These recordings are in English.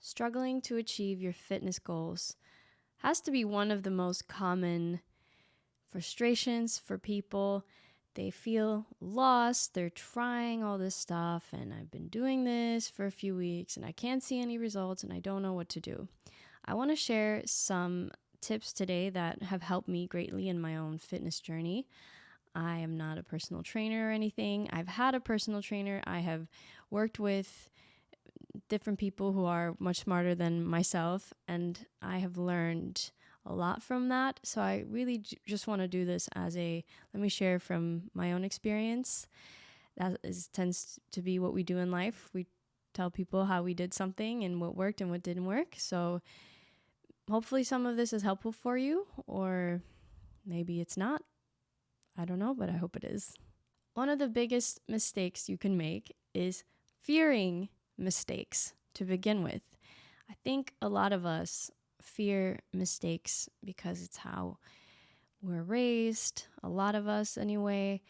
Struggling to achieve your fitness goals has to be one of the most common frustrations for people. They feel lost, they're trying all this stuff, and I've been doing this for a few weeks and I can't see any results and I don't know what to do. I want to share some tips today that have helped me greatly in my own fitness journey. I am not a personal trainer or anything. I've had a personal trainer. I have worked with different people who are much smarter than myself, and I have learned a lot from that. So I really just want to do this as let me share from my own experience. That tends to be what we do in life. We tell people how we did something and what worked and what didn't work. So hopefully some of this is helpful for you, or maybe it's not. I don't know, but I hope it is. One of the biggest mistakes you can make is fearing mistakes to begin with. I think a lot of us fear mistakes because it's how we're raised. A lot of us, anyway.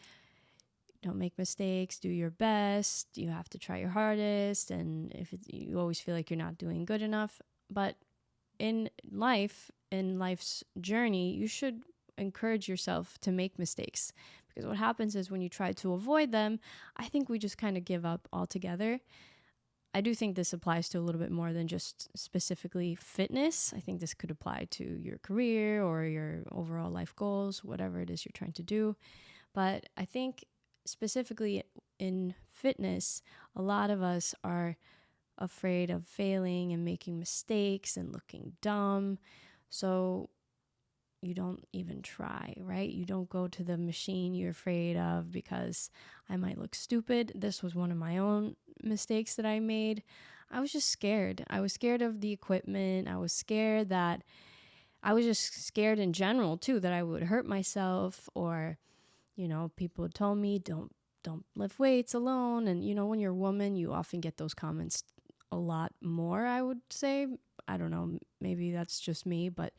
Don't make mistakes, do your best, you have to try your hardest, and you always feel like you're not doing good enough. But in life's journey, you should encourage yourself to make mistakes, because what happens is when you try to avoid them, I think we just kind of give up altogether. I do think this applies to a little bit more than just specifically fitness. I think this could apply to your career or your overall life goals, whatever it is you're trying to do. But I think specifically in fitness, a lot of us are afraid of failing and making mistakes and looking dumb. So you don't even try, right? You don't go to the machine you're afraid of because I might look stupid. This was one of my own mistakes that I made. I was just scared. I was scared of the equipment. I was scared just scared in general too, that I would hurt myself, or, people told me don't lift weights alone. And, when you're a woman, you often get those comments a lot more, I would say. I don't know, maybe that's just me, but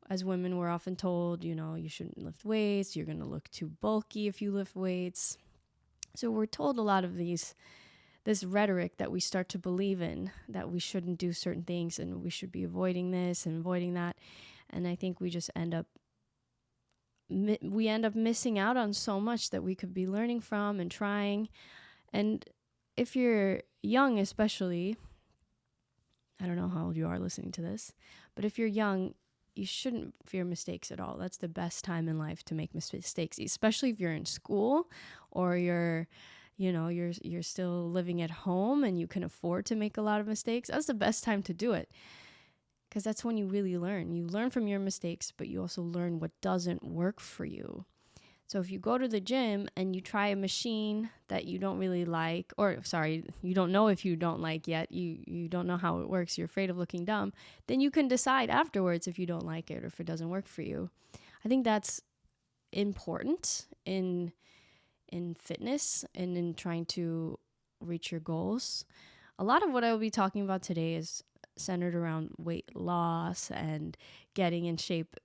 as women, we're often told, you shouldn't lift weights. You're going to look too bulky if you lift weights. So we're told a lot of this rhetoric that we start to believe in, that we shouldn't do certain things and we should be avoiding this and avoiding that. And I think we just end up missing out on so much that we could be learning from and trying. And if you're young, especially, I don't know how old you are listening to this, but if you're young, you shouldn't fear mistakes at all. That's the best time in life to make mistakes, especially if you're in school or you're still living at home and you can afford to make a lot of mistakes. That's the best time to do it, because that's when you really learn. You learn from your mistakes, but you also learn what doesn't work for you. So if you go to the gym and you try a machine that you don't really like, you don't know if you don't like yet, you don't know how it works, you're afraid of looking dumb, then you can decide afterwards if you don't like it or if it doesn't work for you. I think that's important in fitness and in trying to reach your goals. A lot of what I will be talking about today is centered around weight loss and getting in shape,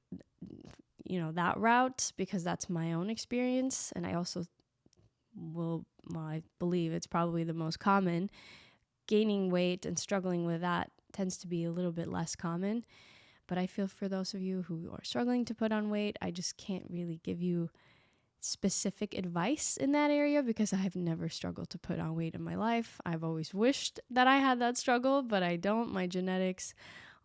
that route, because that's my own experience. And I also I believe it's probably the most common. Gaining weight and struggling with that tends to be a little bit less common. But I feel for those of you who are struggling to put on weight, I just can't really give you specific advice in that area because I've never struggled to put on weight in my life. I've always wished that I had that struggle, but I don't. My genetics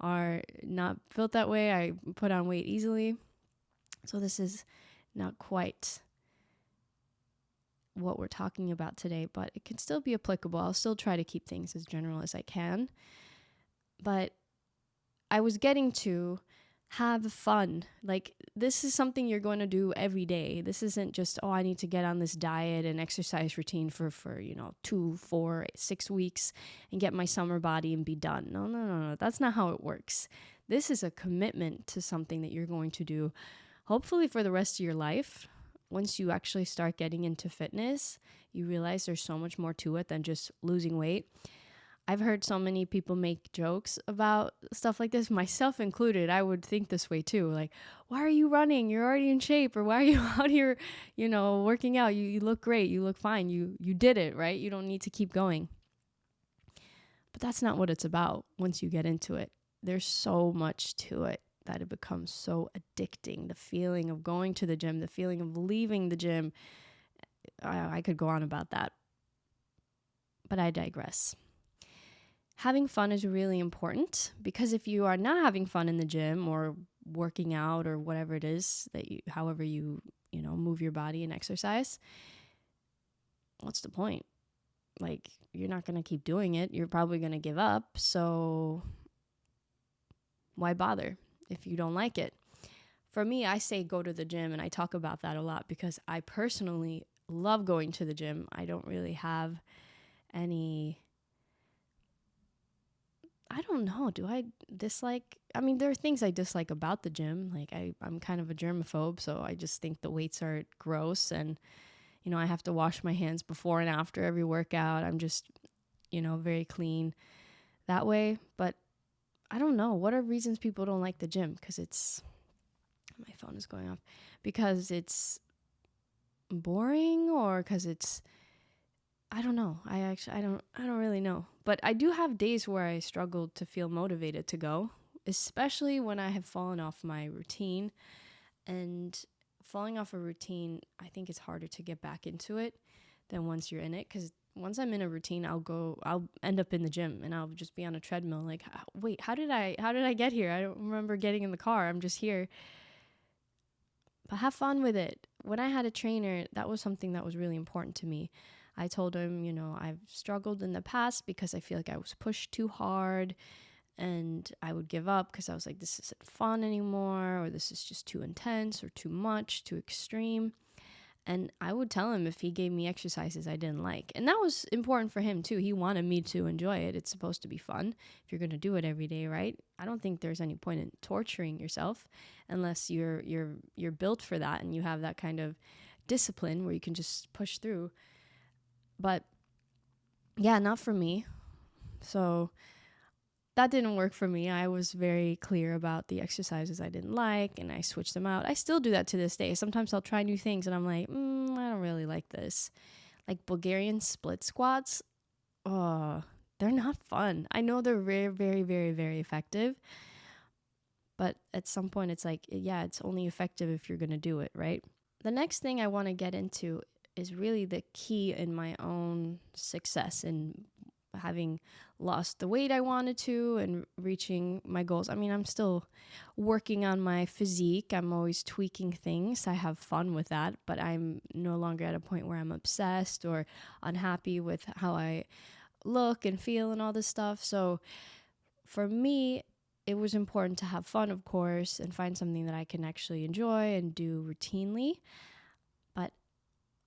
are not built that way. I put on weight easily. So this is not quite what we're talking about today, but it can still be applicable. I'll still try to keep things as general as I can. But I was getting to have fun. Like, this is something you're going to do every day. This isn't just, I need to get on this diet and exercise routine for 2, 4, 6 weeks and get my summer body and be done. No. That's not how it works. This is a commitment to something that you're going to do, hopefully for the rest of your life. Once you actually start getting into fitness, you realize there's so much more to it than just losing weight. I've heard so many people make jokes about stuff like this, myself included. I would think this way too. Like, why are you running? You're already in shape. Or why are you out here, working out? You look great. You look fine. You did it, right? You don't need to keep going. But that's not what it's about once you get into it. There's so much to it that it becomes so addicting. The feeling of going to the gym, the feeling of leaving the gym. I could go on about that, but I digress. Having fun is really important, because if you are not having fun in the gym or working out or whatever it is that you, however you move your body and exercise, what's the point? Like, you're not going to keep doing it. You're probably going to give up. So why bother if you don't like it? For me, I say go to the gym, and I talk about that a lot because I personally love going to the gym. I don't really have any, I don't know, do I dislike? I mean, there are things I dislike about the gym. Like, I'm kind of a germaphobe, so I just think the weights are gross, and I have to wash my hands before and after every workout. I'm just, very clean that way. But I don't know. What are reasons people don't like the gym? Because my phone is going off. Because it's boring, or because I don't know. I don't really know. But I do have days where I struggle to feel motivated to go, especially when I have fallen off my routine. And falling off a routine, I think it's harder to get back into it than once you're in it. Because once I'm in a routine, I'll end up in the gym and I'll just be on a treadmill. Like, wait, how did I get here? I don't remember getting in the car. I'm just here. But have fun with it. When I had a trainer, that was something that was really important to me. I told him, I've struggled in the past because I feel like I was pushed too hard, and I would give up because I was like, this isn't fun anymore, or this is just too intense or too much, too extreme. And I would tell him if he gave me exercises I didn't like. And that was important for him too. He wanted me to enjoy it. It's supposed to be fun if you're going to do it every day, right? I don't think there's any point in torturing yourself unless you're built for that and you have that kind of discipline where you can just push through. But yeah, not for me. So that didn't work for me. I was very clear about the exercises I didn't like, and I switched them out. I still do that to this day. Sometimes I'll try new things and I'm like, I don't really like this. Like Bulgarian split squats. Oh, they're not fun. I know they're very, very, very, very effective. But at some point it's like, yeah, it's only effective if you're going to do it, right? The next thing I want to get into is really the key in my own success in having lost the weight I wanted to and reaching my goals. I mean, I'm still working on my physique. I'm always tweaking things. I have fun with that, but I'm no longer at a point where I'm obsessed or unhappy with how I look and feel and all this stuff. So for me, it was important to have fun, of course, and find something that I can actually enjoy and do routinely. But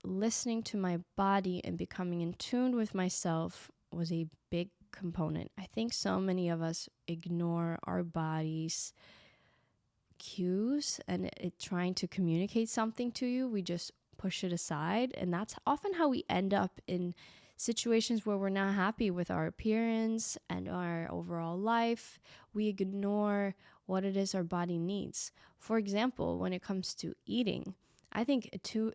listening to my body and becoming in tune with myself was a big component. I think so many of us ignore our body's cues and it trying to communicate something to you. We just push it aside, and that's often how we end up in situations where we're not happy with our appearance and our overall life. We ignore what it is our body needs. For example, when it comes to eating, I think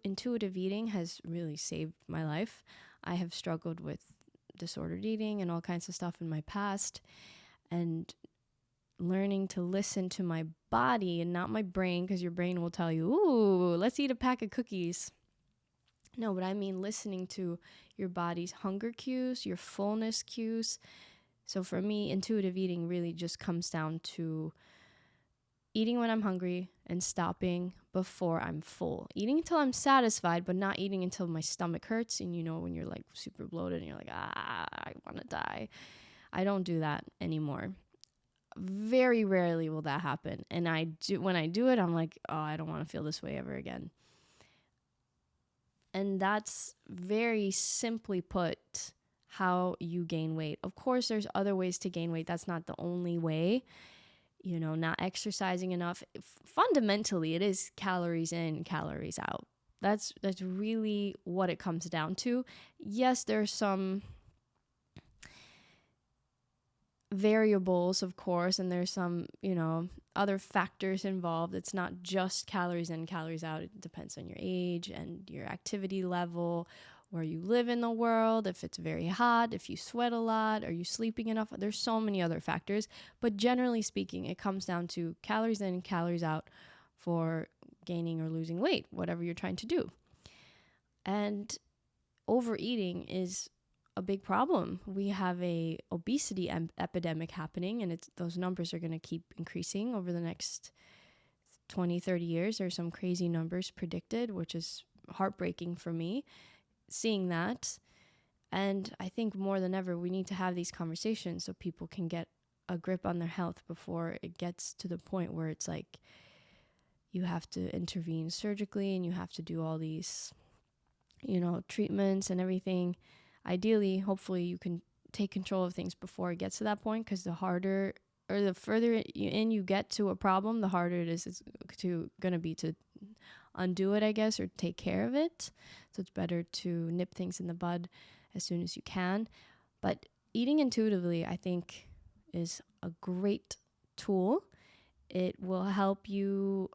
intuitive eating has really saved my life. I have struggled with disordered eating and all kinds of stuff in my past, and learning to listen to my body and not my brain, because your brain will tell you, ooh, let's eat a pack of cookies. No, but I mean listening to your body's hunger cues, your fullness cues. So for me, intuitive eating really just comes down to eating when I'm hungry and stopping before I'm full. Eating until I'm satisfied, but not eating until my stomach hurts. And when you're like super bloated and you're like, I want to die. I don't do that anymore. Very rarely will that happen. And when I do it, I'm like, oh, I don't want to feel this way ever again. And that's very simply put how you gain weight. Of course, there's other ways to gain weight. That's not the only way. Not exercising enough. Fundamentally, it is calories in, calories out. That's really what it comes down to. Yes, there's some variables, of course, and there's some, other factors involved. It's not just calories in, calories out. It depends on your age and your activity level, where you live in the world, if it's very hot, if you sweat a lot, are you sleeping enough? There's so many other factors. But generally speaking, it comes down to calories in, calories out for gaining or losing weight, whatever you're trying to do. And overeating is a big problem. We have a obesity epidemic happening, and those numbers are going to keep increasing over the next 20, 30 years. There's some crazy numbers predicted, which is heartbreaking for me, seeing that. And I think more than ever, we need to have these conversations so people can get a grip on their health before it gets to the point where it's like you have to intervene surgically and you have to do all these, treatments and everything. Ideally, hopefully you can take control of things before it gets to that point, because the harder or the further in you get to a problem, the harder it is going to be to undo it, I guess, or take care of it. So it's better to nip things in the bud as soon as you can. But eating intuitively, I think, is a great tool. It will help you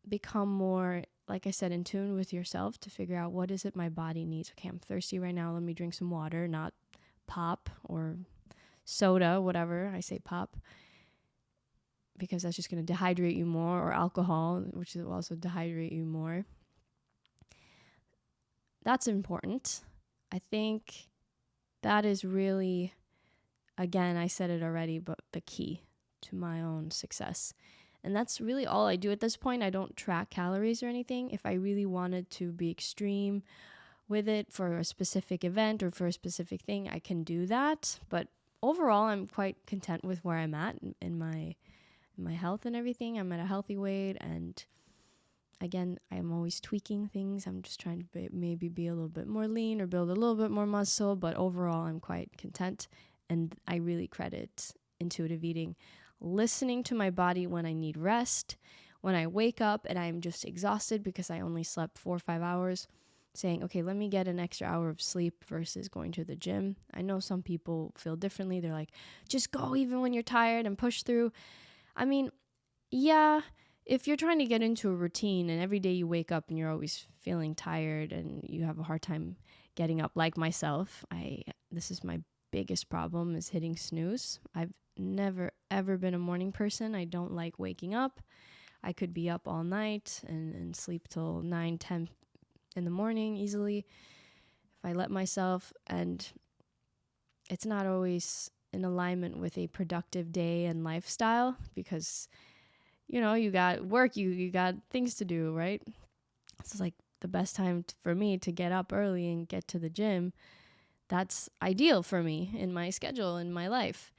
become more, like I said, in tune with yourself to figure out what is it my body needs. Okay, I'm thirsty right now. Let me drink some water, not pop or soda, whatever. I say pop because that's just going to dehydrate you more, or alcohol, which will also dehydrate you more. That's important. I think that is really, again, I said it already, but the key to my own success. And that's really all I do at this point. I don't track calories or anything. If I really wanted to be extreme with it for a specific event or for a specific thing, I can do that. But overall, I'm quite content with where I'm at in my health and everything. I'm at a healthy weight, and again, I'm always tweaking things. I'm just trying to maybe be a little bit more lean or build a little bit more muscle, but overall, I'm quite content, and I really credit intuitive eating. Listening to my body when I need rest, when I wake up and I'm just exhausted because I only slept 4 or 5 hours, saying, okay, let me get an extra hour of sleep versus going to the gym. I know some people feel differently. They're like, just go even when you're tired and push through. I mean, yeah, if you're trying to get into a routine and every day you wake up and you're always feeling tired and you have a hard time getting up, like myself, this is my biggest problem, is hitting snooze. I've never ever been a morning person. I don't like waking up. I could be up all night and sleep till 9, 10 in the morning easily if I let myself, and it's not always in alignment with a productive day and lifestyle because you got work, you got things to do, right? It's like the best time for me to get up early and get to the gym. That's ideal for me in my schedule, in my life.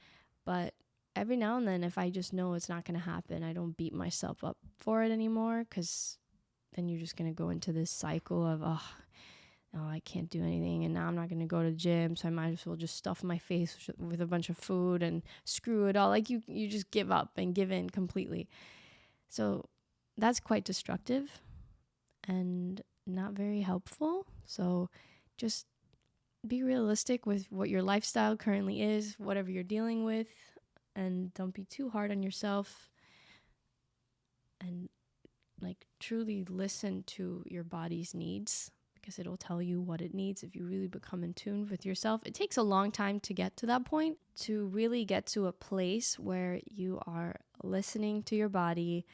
But every now and then, if I just know it's not going to happen, I don't beat myself up for it anymore, because then you're just going to go into this cycle of, oh, no, I can't do anything, and now I'm not going to go to the gym, so I might as well just stuff my face with a bunch of food and screw it all. Like you just give up and give in completely. So that's quite destructive and not very helpful. So just be realistic with what your lifestyle currently is, whatever you're dealing with, and don't be too hard on yourself, and truly listen to your body's needs, because it'll tell you what it needs if you really become in tune with yourself. It takes a long time to get to that point, to really get to a place where you are listening to your body,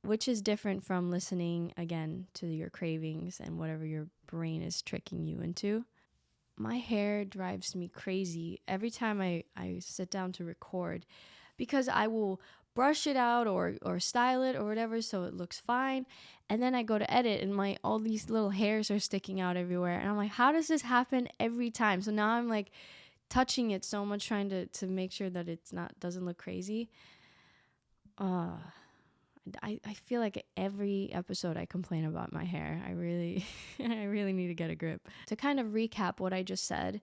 which is different from listening, again, to your cravings and whatever your brain is tricking you into. My hair drives me crazy every time I sit down to record, because I will brush it out or style it or whatever so it looks fine, and then I go to edit and all these little hairs are sticking out everywhere, and I'm like, how does this happen every time? So now I'm like touching it so much, trying to make sure that doesn't look crazy. I feel like every episode I complain about my hair. I really need to get a grip. To kind of recap what I just said,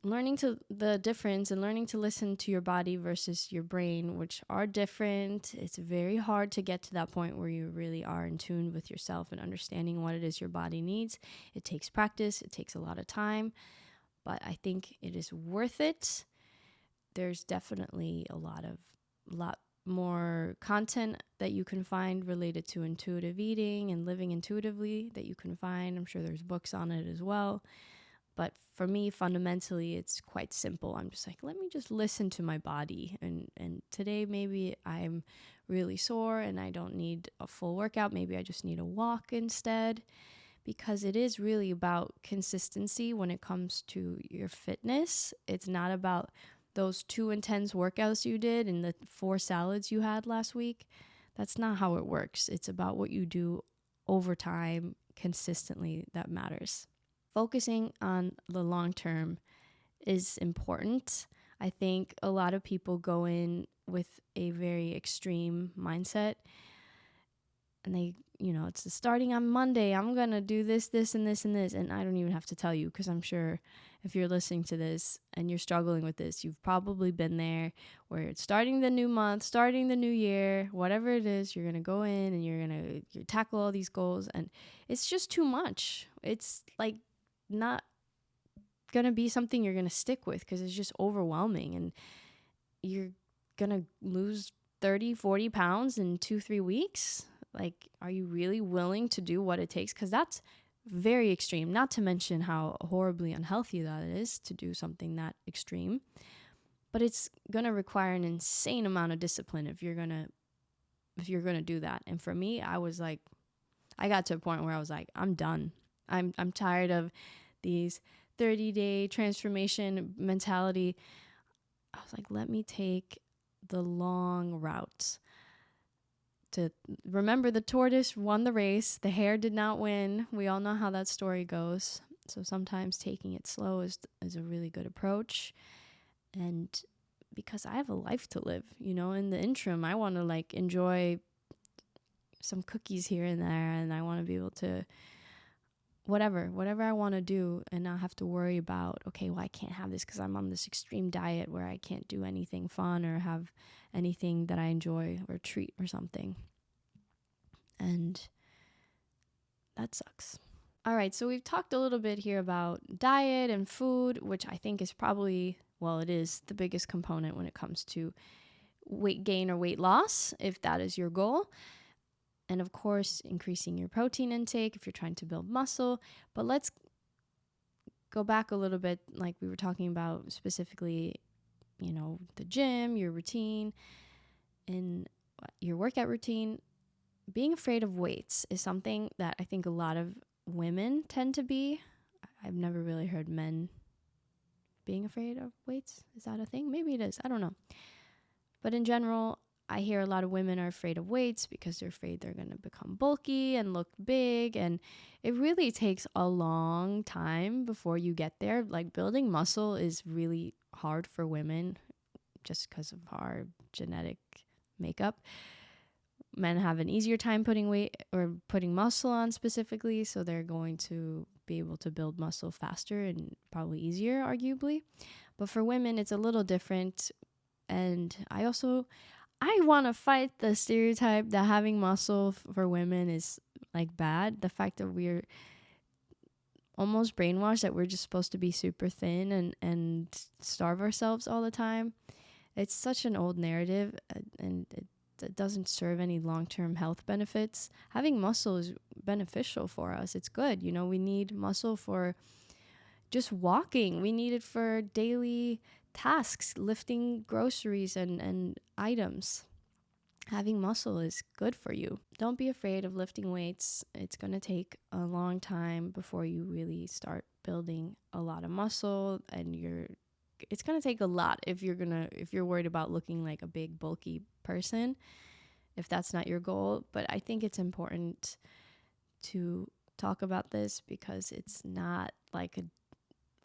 learning the difference and learning to listen to your body versus your brain, which are different. It's very hard to get to that point where you really are in tune with yourself and understanding what it is your body needs. It takes practice. It takes a lot of time, but I think it is worth it. There's definitely a lot more content that you can find related to intuitive eating and living intuitively that you can find. I'm sure there's books on it as well. But for me, fundamentally, it's quite simple. I'm just like, let me just listen to my body. And today, maybe I'm really sore and I don't need a full workout. Maybe I just need a walk instead. Because it is really about consistency when it comes to your fitness. It's not about those 2 intense workouts you did and the 4 salads you had last week. That's not how it works. It's about what you do over time, consistently, that matters. Focusing on the long term is important. I think a lot of people go in with a very extreme mindset and they, it's starting on Monday, I'm going to do this, this, and this, and this. And I don't even have to tell you, because I'm sure if you're listening to this and you're struggling with this, you've probably been there where it's starting the new month, starting the new year, whatever it is, you're going to go in and you're going to tackle all these goals. And it's just too much. It's like not going to be something you're going to stick with because it's just overwhelming. And you're going to lose 30, 40 pounds in 2-3 weeks. Like, are you really willing to do what it takes? Because that's very extreme, not to mention how horribly unhealthy that is to do something that extreme. But it's going to require an insane amount of discipline if you're going to do that. And for me, I got to a point where I was like, I'm done. I'm tired of these 30-day transformation mentality. I was like, let me take the long route. To remember, the tortoise won the race. The hare did not win. We all know how that story goes. So sometimes taking it slow is a really good approach. And because I have a life to live, in the interim, I want to enjoy some cookies here and there. And I want to be able to whatever I want to do and not have to worry about, okay, well, I can't have this because I'm on this extreme diet where I can't do anything fun or have anything that I enjoy or treat or something. And that sucks. All right, so we've talked a little bit here about diet and food, which I think is probably, it is the biggest component when it comes to weight gain or weight loss, if that is your goal. And of course, increasing your protein intake if you're trying to build muscle. But let's go back a little bit, like we were talking about specifically, the gym, your routine, and your workout routine. Being afraid of weights is something that I think a lot of women tend to be. I've never really heard men being afraid of weights. Is that a thing? Maybe it is. I don't know. But in general, I hear a lot of women are afraid of weights because they're afraid they're going to become bulky and look big. And it really takes a long time before you get there. Like, building muscle is really hard for women just because of our genetic makeup. Men have an easier time putting weight or putting muscle on specifically. So they're going to be able to build muscle faster and probably easier, arguably. But for women, it's a little different. And I want to fight the stereotype that having muscle for women is bad. The fact that we're almost brainwashed that we're just supposed to be super thin and starve ourselves all the time. It's such an old narrative, and it doesn't serve any long-term health benefits. Having muscle is beneficial for us. It's good. We need muscle for just walking. We need it for daily tasks, lifting groceries and items. Having muscle is good for you. Don't be afraid of lifting weights. It's going to take a long time before you really start building a lot of muscle, and it's going to take a lot if you're worried about looking like a big bulky person, if that's not your goal. But I think it's important to talk about this because it's not like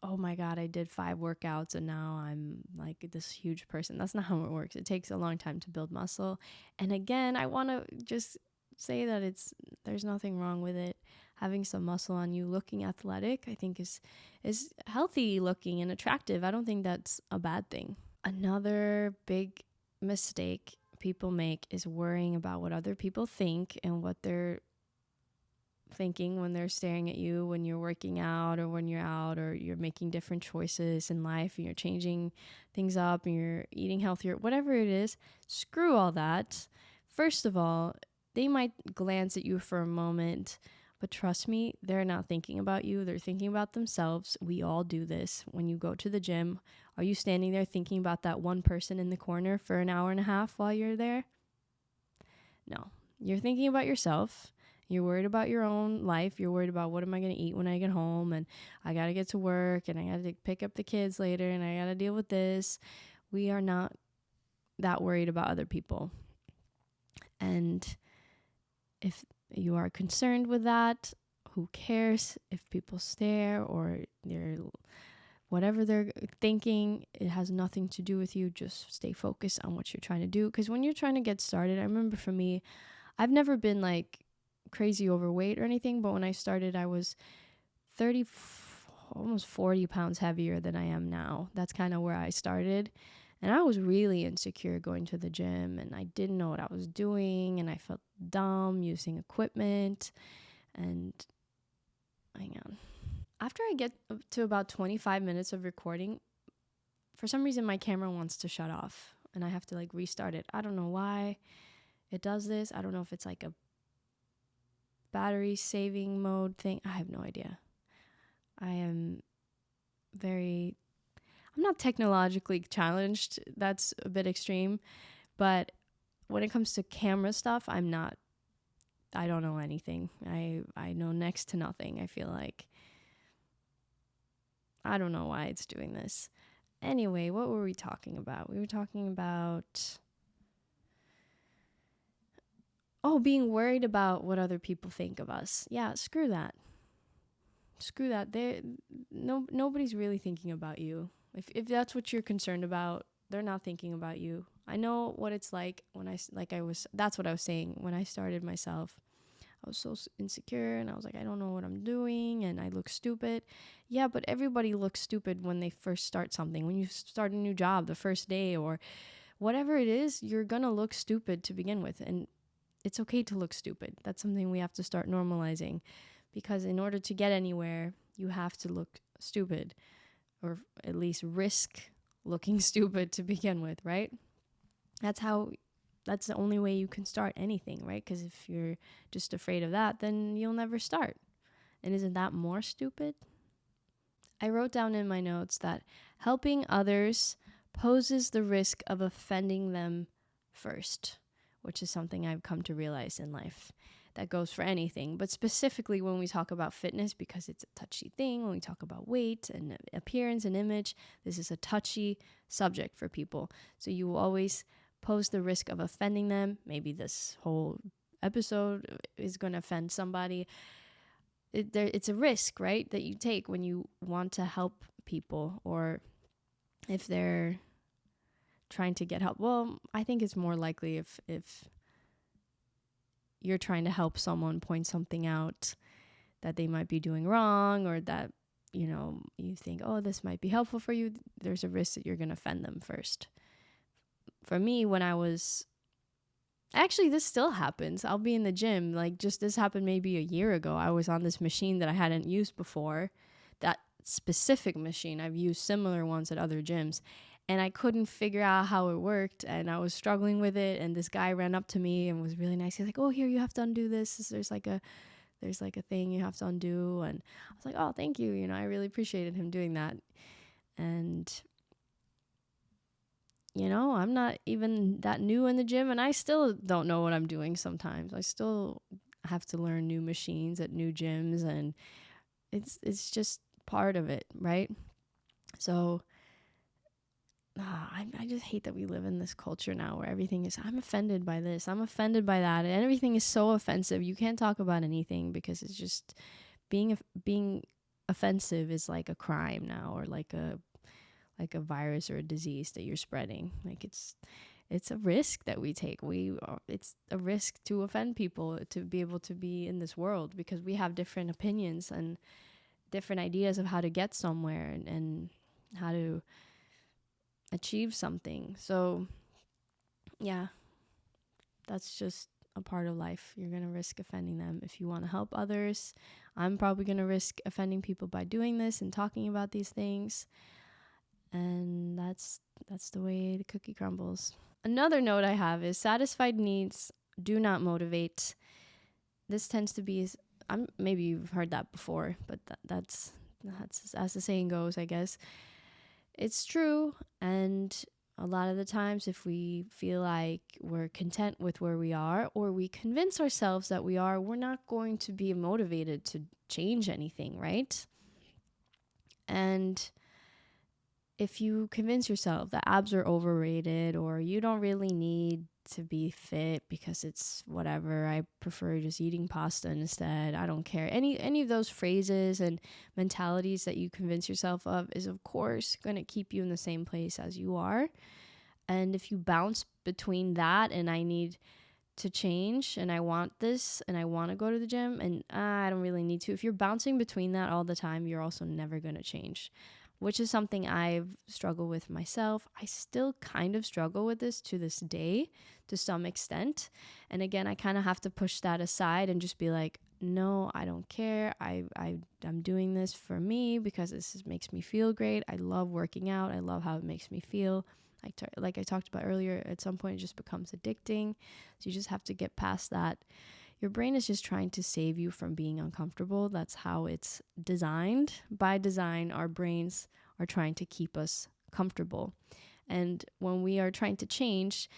oh my God, I did 5 workouts and now I'm like this huge person. That's not how it works. It takes a long time to build muscle. And again, I want to just say that there's nothing wrong with it. Having some muscle on you, looking athletic, I think is healthy looking and attractive. I don't think that's a bad thing. Another big mistake people make is worrying about what other people think and what their thinking when they're staring at you when you're working out or when you're out or you're making different choices in life and you're changing things up and you're eating healthier, whatever it is, screw all that. First of all, they might glance at you for a moment, but trust me, they're not thinking about you. They're thinking about themselves. We all do this. When you go to the gym, are you standing there thinking about that one person in the corner for an hour and a half while you're there? No. You're thinking about yourself. You're worried about your own life. You're worried about what am I going to eat when I get home, and I got to get to work, and I got to pick up the kids later, and I got to deal with this. We are not that worried about other people. And if you are concerned with that, who cares if people stare or they're whatever they're thinking, it has nothing to do with you. Just stay focused on what you're trying to do. Because when you're trying to get started, I remember for me, I've never been like crazy overweight or anything, but when I started, I was 30, almost 40 pounds heavier than I am now. That's kind of where I started. And I was really insecure going to the gym, and I didn't know what I was doing, and I felt dumb using equipment. And hang on. After I get up to about 25 minutes of recording, for some reason my camera wants to shut off and I have to like restart it. I don't know why it does this. I don't know if it's like a battery saving mode thing. I have no idea. I'm not technologically challenged. That's a bit extreme. But when it comes to camera stuff, I don't know anything. I know next to nothing, I feel like. I don't know why it's doing this. Anyway, what were we talking about? We were talking about being worried about what other people think of us. Yeah, screw that. Screw that. Nobody's really thinking about you. If that's what you're concerned about, they're not thinking about you. I know what it's like that's what I was saying when I started myself. I was so insecure and I was like, I don't know what I'm doing and I look stupid. Yeah, but everybody looks stupid when they first start something. When you start a new job the first day or whatever it is, you're going to look stupid to begin with. And it's okay to look stupid. That's something we have to start normalizing, because in order to get anywhere, you have to look stupid, or at least risk looking stupid to begin with, right? That's the only way you can start anything, right? Because if you're just afraid of that, then you'll never start. And isn't that more stupid? I wrote down in my notes that helping others poses the risk of offending them first, which is something I've come to realize in life. That goes for anything, but specifically when we talk about fitness, because it's a touchy thing. When we talk about weight and appearance and image, this is a touchy subject for people. So you will always pose the risk of offending them. Maybe this whole episode is going to offend somebody. It's a risk, right, that you take when you want to help people, or if they're trying to get help. Well, I think it's more likely if you're trying to help someone point something out that they might be doing wrong, or that, you think, oh, this might be helpful for you. There's a risk that you're going to offend them first. For me, when I was, actually, this still happens. I'll be in the gym. Like, just this happened maybe a year ago. I was on this machine that I hadn't used before. That specific machine. I've used similar ones at other gyms. And I couldn't figure out how it worked. And I was struggling with it. And this guy ran up to me and was really nice. He's like, oh, here, you have to undo this. There's like a thing you have to undo. And I was like, oh, thank you. I really appreciated him doing that. And I'm not even that new in the gym, and I still don't know what I'm doing sometimes. I still have to learn new machines at new gyms, and it's just part of it, right? So I just hate that we live in this culture now where everything is, I'm offended by this, I'm offended by that, and everything is so offensive. You can't talk about anything because it's just being offensive is like a crime now, or like a virus or a disease that you're spreading. Like it's a risk that we take. It's a risk to offend people to be able to be in this world, because we have different opinions and different ideas of how to get somewhere and how to achieve something. So yeah, that's just a part of life. You're going to risk offending them if you want to help others. I'm probably going to risk offending people by doing this and talking about these things. And that's the way the cookie crumbles. Another note I have is satisfied needs do not motivate. This tends to be, maybe you've heard that before, but that's as the saying goes, I guess. It's true, and a lot of the times if we feel like we're content with where we are, or we convince ourselves that we are, we're not going to be motivated to change anything, right? And if you convince yourself that abs are overrated, or you don't really need to be fit because it's whatever, I prefer just eating pasta instead, I don't care, any of those phrases and mentalities that you convince yourself of is of course going to keep you in the same place as you are. And if you bounce between that and I need to change and I want this and I want to go to the gym and I don't really need to, if you're bouncing between that all the time, you're also never going to change, which is something I've struggled with myself. I still kind of struggle with this to this day to some extent. And again, I kind of have to push that aside and just be like, no, I don't care. I'm doing this for me because makes me feel great. I love working out. I love how it makes me feel. Like I talked about earlier, at some point it just becomes addicting. So you just have to get past that. Your brain is just trying to save you from being uncomfortable. That's how it's designed. By design, our brains are trying to keep us comfortable. And when we are trying to change,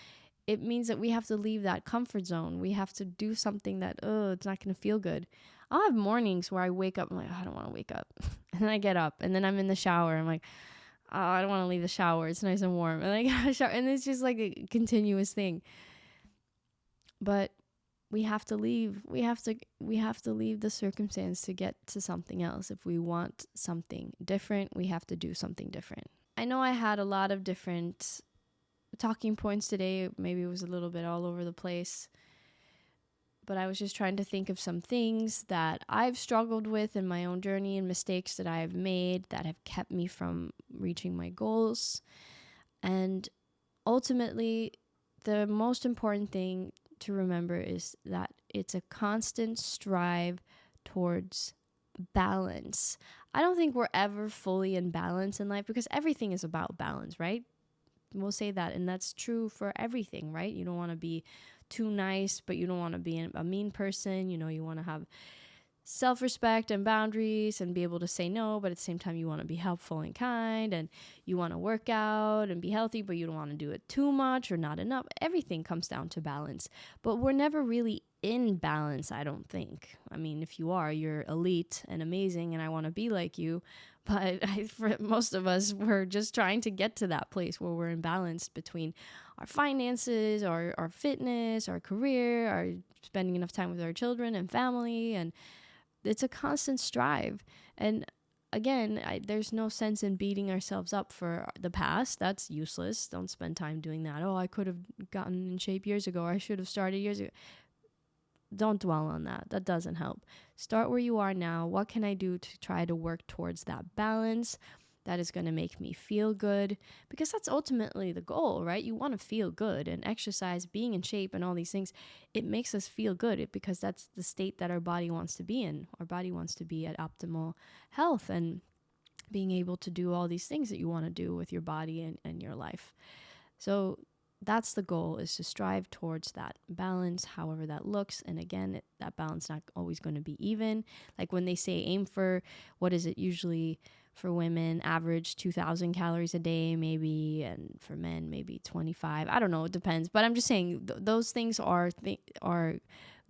it means that we have to leave that comfort zone. We have to do something that, it's not going to feel good. I'll have mornings where I wake up, I'm like, I don't want to wake up. And then I get up and then I'm in the shower. I'm like, I don't want to leave the shower. It's nice and warm. And I get a shower, and it's just like a continuous thing. But we have to leave. We have to leave the circumstance to get to something else. If we want something different, we have to do something different. I know I had a lot of different talking points today. Maybe it was a little bit all over the place. But I was just trying to think of some things that I've struggled with in my own journey and mistakes that I have made that have kept me from reaching my goals. And ultimately, the most important thing to remember is that it's a constant strive towards balance. I don't think we're ever fully in balance in life because everything is about balance, right? We'll say that, and that's true for everything, right? You don't want to be too nice, but you don't want to be a mean person. You know, you want to have self-respect and boundaries and be able to say no, but at the same time you want to be helpful and kind, and you want to work out and be healthy, but you don't want to do it too much or not enough. Everything comes down to balance, but we're never really in balance, I don't think. I mean, if you are, you're elite and amazing and I want to be like you, but for most of us, we're just trying to get to that place where we're in balance between our finances, our fitness, our career, our spending enough time with our children and family, and it's a constant strive. And again, there's no sense in beating ourselves up for the past. That's useless. Don't spend time doing that. Oh, I could have gotten in shape years ago. Or I should have started years ago. Don't dwell on that. That doesn't help. Start where you are now. What can I do to try to work towards that balance that is going to make me feel good? Because that's ultimately the goal, right? You want to feel good, and exercise, being in shape and all these things, it makes us feel good because that's the state that our body wants to be in. Our body wants to be at optimal health and being able to do all these things that you want to do with your body and your life. So that's the goal, is to strive towards that balance, however that looks. And again, that balance not always going to be even. Like when they say aim for, what is it usually for women, average 2,000 calories a day maybe, and for men maybe 25. I don't know, it depends. But I'm just saying those things are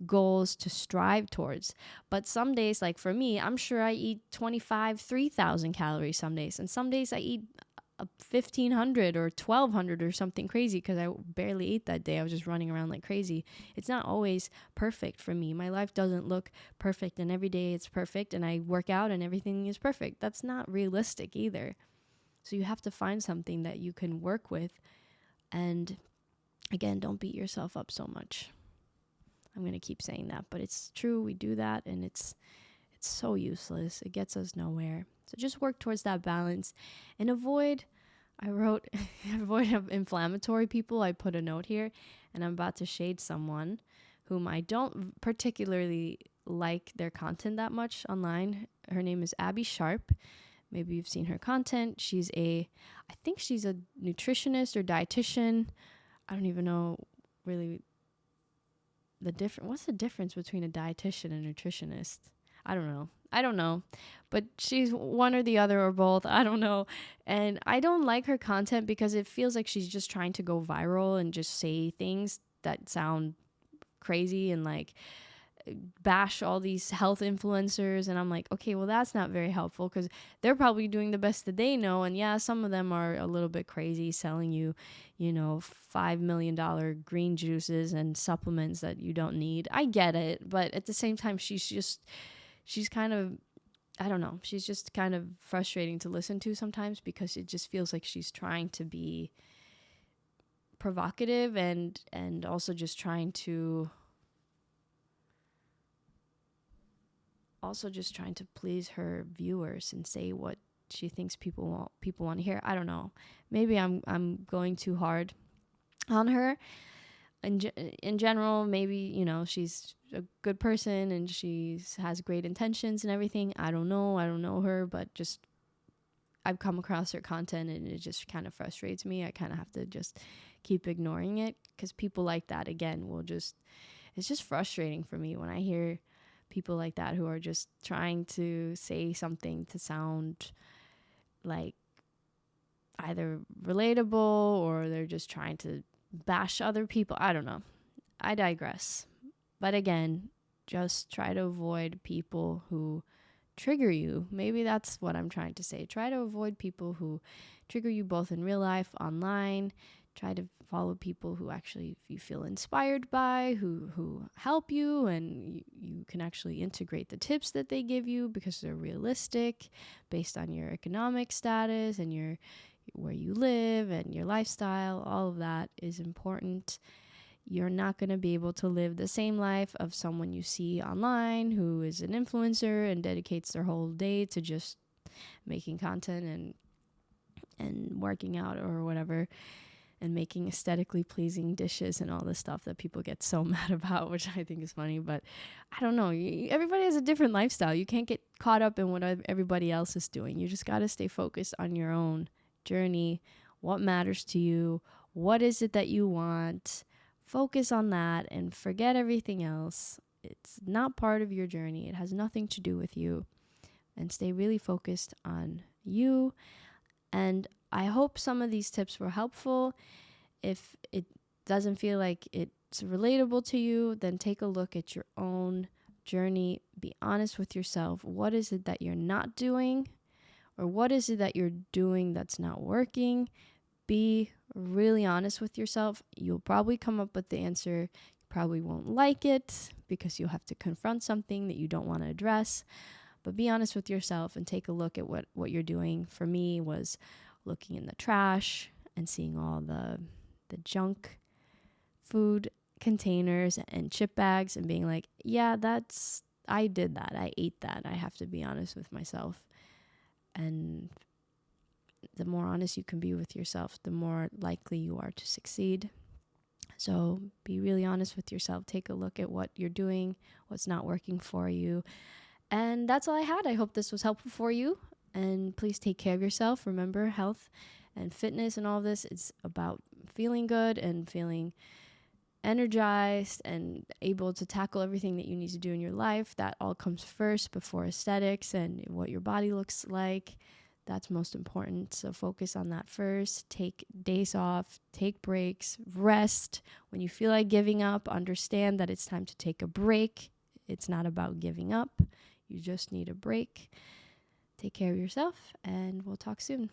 goals to strive towards. But some days, like for me, I'm sure I eat 3,000 calories some days, and some days I eat 1,500 or 1,200 or something crazy because I barely ate that day. I was just running around like crazy. It's not always perfect for me. My life doesn't look perfect and every day it's perfect and I work out and everything is perfect. That's not realistic either. So you have to find something that you can work with. And again, don't beat yourself up so much. I'm going to keep saying that, but it's true. We do that and it's so useless. It gets us nowhere. So just work towards that balance and avoid inflammatory people. I put a note here, and I'm about to shade someone whom I don't particularly like their content that much online. Her name is Abby Sharp. Maybe you've seen her content. I think she's a nutritionist or dietitian. I don't even know really what's the difference between a dietitian and a nutritionist? I don't know. But she's one or the other or both. I don't know. And I don't like her content because it feels like she's just trying to go viral and just say things that sound crazy and like bash all these health influencers. And I'm like, okay, well, that's not very helpful because they're probably doing the best that they know. And yeah, some of them are a little bit crazy, selling you, $5 million green juices and supplements that you don't need. I get it. But at the same time, she's kind of, I don't know, she's just kind of frustrating to listen to sometimes because it just feels like she's trying to be provocative and also just trying to please her viewers and say what she thinks people want to hear. I don't know. Maybe I'm going too hard on her. In general, maybe, she's a good person and she has great intentions and everything. I don't know her, but just I've come across her content and it just kind of frustrates me. I kind of have to just keep ignoring it because people like that, again, it's just frustrating for me when I hear people like that who are just trying to say something to sound like either relatable or they're just trying to bash other people. I don't know. I digress. But again, just try to avoid people who trigger you. Maybe that's what I'm trying to say. Try to avoid people who trigger you both in real life, online. Try to follow people who actually you feel inspired by, who help you, and you can actually integrate the tips that they give you because they're realistic based on your economic status and where you live and your lifestyle. All of that is important. You're not going to be able to live the same life of someone you see online who is an influencer and dedicates their whole day to just making content and working out or whatever, and making aesthetically pleasing dishes and all this stuff that people get so mad about, which I think is funny. But I don't know. Everybody has a different lifestyle. You can't get caught up in what everybody else is doing. You just got to stay focused on your own journey, what matters to you, what is it that you want. Focus on that and forget everything else. It's not part of your journey. It has nothing to do with you. And stay really focused on you. And I hope some of these tips were helpful. If it doesn't feel like it's relatable to you, then take a look at your own journey. Be honest with yourself. What is it that you're not doing? Or what is it that you're doing that's not working? Be really honest with yourself. You'll probably come up with the answer. You probably won't like it because you'll have to confront something that you don't want to address. But be honest with yourself and take a look at what you're doing. For me was looking in the trash and seeing all the junk food containers and chip bags and being like, yeah, I did that. I ate that. I have to be honest with myself. And the more honest you can be with yourself, the more likely you are to succeed. So be really honest with yourself. Take a look at what you're doing, what's not working for you. And that's all I had. I hope this was helpful for you. And please take care of yourself. Remember, health and fitness and all this is about feeling good and feeling energized and able to tackle everything that you need to do in your life. That all comes first before aesthetics and what your body looks like. That's most important. So focus on that first. Take days off, take breaks, rest. When you feel like giving up, understand that it's time to take a break. It's not about giving up. You just need a break. Take care of yourself, and we'll talk soon.